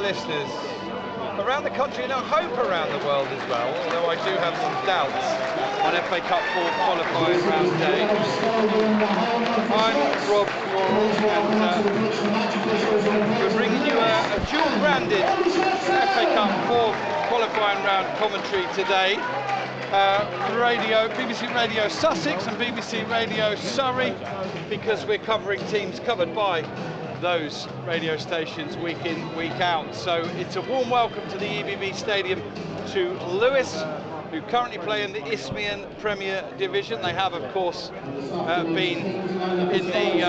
listeners around the country and I hope around the world as well, although I do have some doubts on FA Cup 4 qualifying round day. I'm Rob Laurel and we're bringing you a dual-branded FA Cup 4 qualifying round commentary today. BBC Radio Sussex and BBC Radio Surrey, because we're covering teams covered by those radio stations week in, week out. So it's a warm welcome to the EBB Stadium to Lewes, who currently play in the Isthmian Premier Division. They have, of course, been in the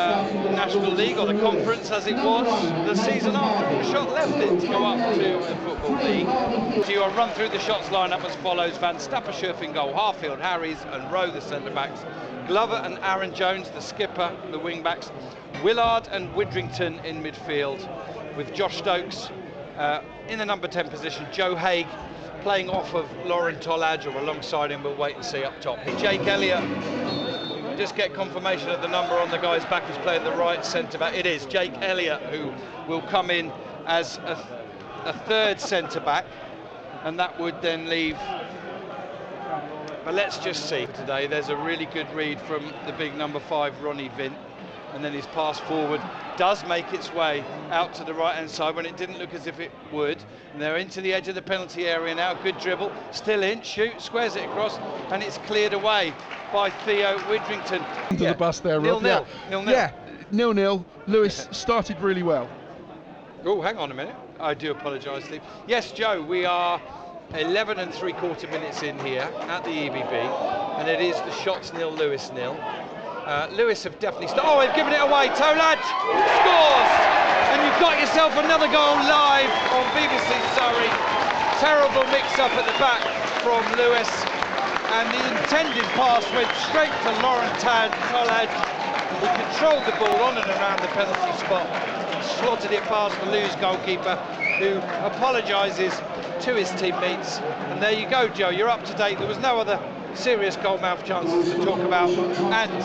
National League, or the Conference as it was, the season after Aldershot left it to go up to the Football League. So you'll run through the shots lineup as follows: Van Stappershurf in goal, Harfield, Harries and Rowe the centre-backs, Glover and Aaron Jones the skipper, the wing-backs, Willard and Widrington in midfield, with Josh Stokes in the number 10 position, Joe Haig playing off of Lorent Tolaj or alongside him. We'll wait and see up top. Jake Elliott, just get confirmation of the number on the guy's back who's playing the right centre-back. It is Jake Elliott who will come in as a third centre-back, and that would then leave, but let's just see. Today there's a really good read from the big number 5, Ronnie Vint, and then his pass forward does make its way out to the right hand side when it didn't look as if it would, and they're into the edge of the penalty area now. Good dribble, still in, shoot, squares it across, and it's cleared away by Theo Widrington. Into the bus there, Rob. 0-0. Yeah, 0-0. Lewes started really well. Oh, hang on a minute, I do apologise, Steve. Yes, Joe, we are 11 3/4 minutes in here at the EBB, and it is the Shots 0, Lewes 0. Lewes have definitely started. Oh, they've given it away. Tolaj scores, and you've got yourself another goal live on BBC Surrey. Terrible mix-up at the back from Lewes, and the intended pass went straight to Lorent Tolaj, who controlled the ball on and around the penalty spot, slotted it past the Lewes goalkeeper, who apologises to his teammates. And there you go, Joe, you're up to date. There was no other serious goalmouth chances to talk about, and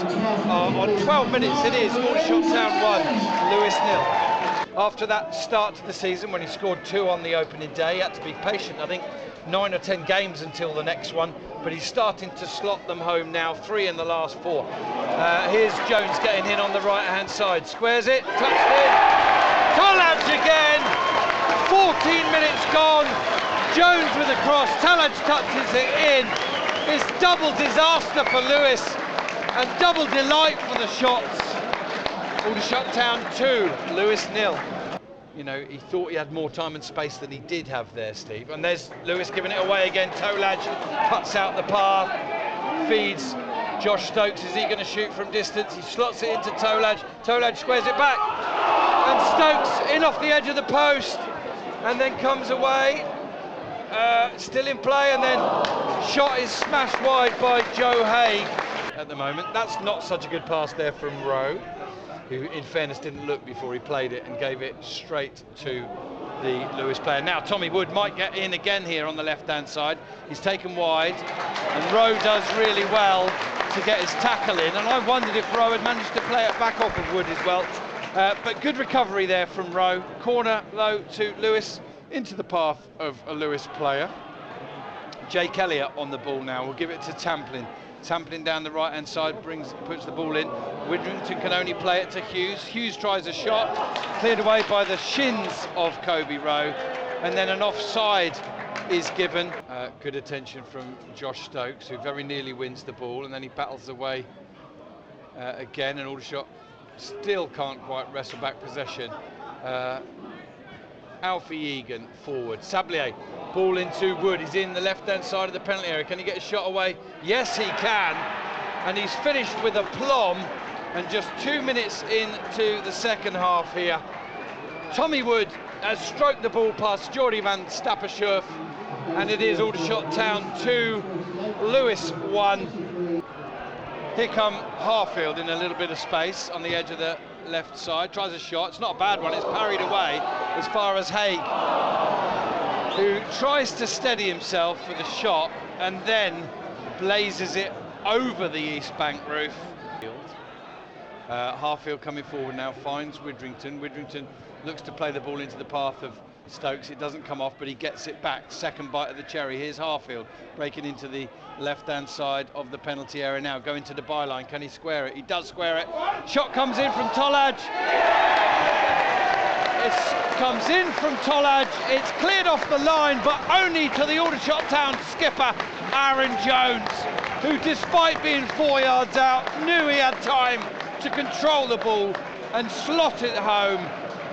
on 12 minutes it is Aldershot Town 1, Lewes 0. After that start to the season, when he scored 2 on the opening day, he had to be patient. I think 9 or 10 games until the next one, but he's starting to slot them home now, 3 in the last 4. Here's Jones getting in on the right hand side, squares it, touched in, Tolaj again, 14 minutes gone, Jones with a cross, Tolaj touches it in. It's double disaster for Lewes and double delight for the Shots. Aldershot Town 2, Lewes 0. You know, he thought he had more time and space than he did have there, Steve. And there's Lewes giving it away again. Tolaj cuts out the path, feeds Josh Stokes. Is he going to shoot from distance? He slots it into Tolaj. Tolaj squares it back, and Stokes in off the edge of the post, and then comes away. Still in play, and then shot is smashed wide by Joe Haig at the moment. That's not such a good pass there from Rowe, who in fairness didn't look before he played it and gave it straight to the Lewes player. Now Tommy Wood might get in again here on the left hand side. He's taken wide, and Rowe does really well to get his tackle in, and I wondered if Rowe had managed to play it back off of Wood as well, but good recovery there from Rowe. Corner though to Lewes, into the path of a Lewes player. Jake Elliott on the ball now. We'll give it to Tamplin. Tamplin down the right hand side, puts the ball in. Widrington can only play it to Hughes. Hughes tries a shot, cleared away by the shins of Kobe Rowe, and then an offside is given. Good attention from Josh Stokes, who very nearly wins the ball, and then he battles away again, and Aldershot still can't quite wrestle back possession. Alfie Egan forward, Sablier, ball into Wood, he's in the left hand side of the penalty area. Can he get a shot away? Yes he can, and he's finished with aplomb, and just 2 minutes into the second half here. Tommy Wood has stroked the ball past Geordie Van Stappershurf, and it is Aldershot Town 2, Lewes 1. Here come Harfield in a little bit of space on the edge of the left side, tries a shot, it's not a bad one, it's parried away as far as Haig, who tries to steady himself for the shot and then blazes it over the East Bank roof. Harfield coming forward now, finds Widrington. Widrington looks to play the ball into the path of Stokes, it doesn't come off, but he gets it back. Second bite of the cherry. Here's Harfield breaking into the left-hand side of the penalty area now, going to the byline. Can he square it? He does square it. Shot comes in from Tolaj. It comes in from Tolaj. It's cleared off the line, but only to the Aldershot Town skipper, Aaron Jones, who, despite being 4 yards out, knew he had time to control the ball and slot it home.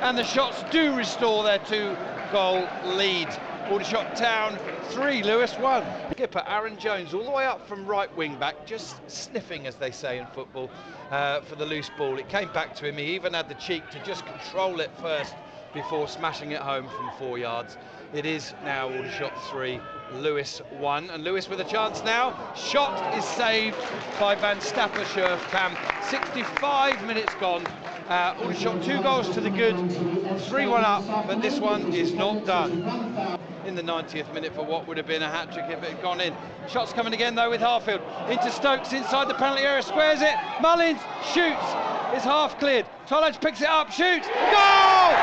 And the Shots do restore their 2-goal lead. Aldershot Town 3, Lewes 1. Skipper Aaron Jones all the way up from right wing back, just sniffing, as they say in football, for the loose ball. It came back to him. He even had the cheek to just control it first before smashing it home from 4 yards. It is now Aldershot 3, Lewes 1, and Lewes with a chance now. Shot is saved by Van Stapper-Schurfkamp. 65 minutes gone. Aldershot 2 goals to the good, 3-1 up, but this one is not done. In the 90th minute for what would have been a hat-trick if it had gone in. Shots coming again though with Harfield. Into Stokes, inside the penalty area, squares it. Mullins shoots. It's half cleared. Tolaj picks it up, shoots. Goal!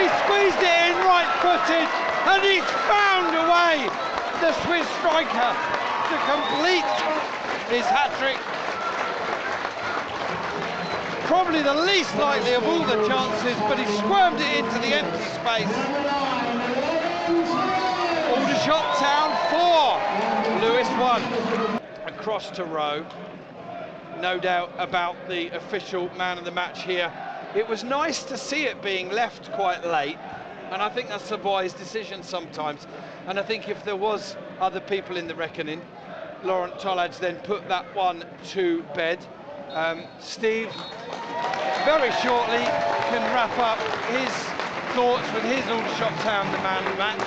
He squeezed it in right-footed, and he's found a way, the Swiss striker, to complete his hat-trick. Probably the least likely of all the chances, but he squirmed it into the empty space. Aldershot Town 4, Lewes 1. Across to Rowe. No doubt about the official man of the match here. It was nice to see it being left quite late, and I think that's a wise decision sometimes. And I think if there was other people in the reckoning, Lorent Tolaj then put that one to bed. Steve very shortly can wrap up his thoughts with his Aldershot Town, the man of the match,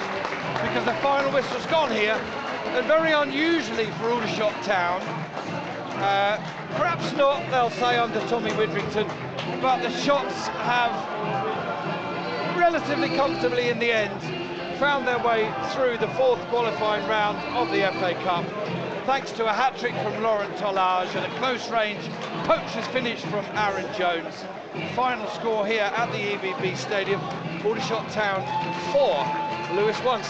because the final whistle's gone here, and very unusually for Aldershot Town. Perhaps not, they'll say, under Tommy Widrington, but the Shots have relatively comfortably in the end found their way through the 4th qualifying round of the FA Cup, thanks to a hat-trick from Lorent Tolaj and a close-range poacher's finish from Aaron Jones. Final score here at the EBB Stadium, Aldershot Town 4, Lewes 1.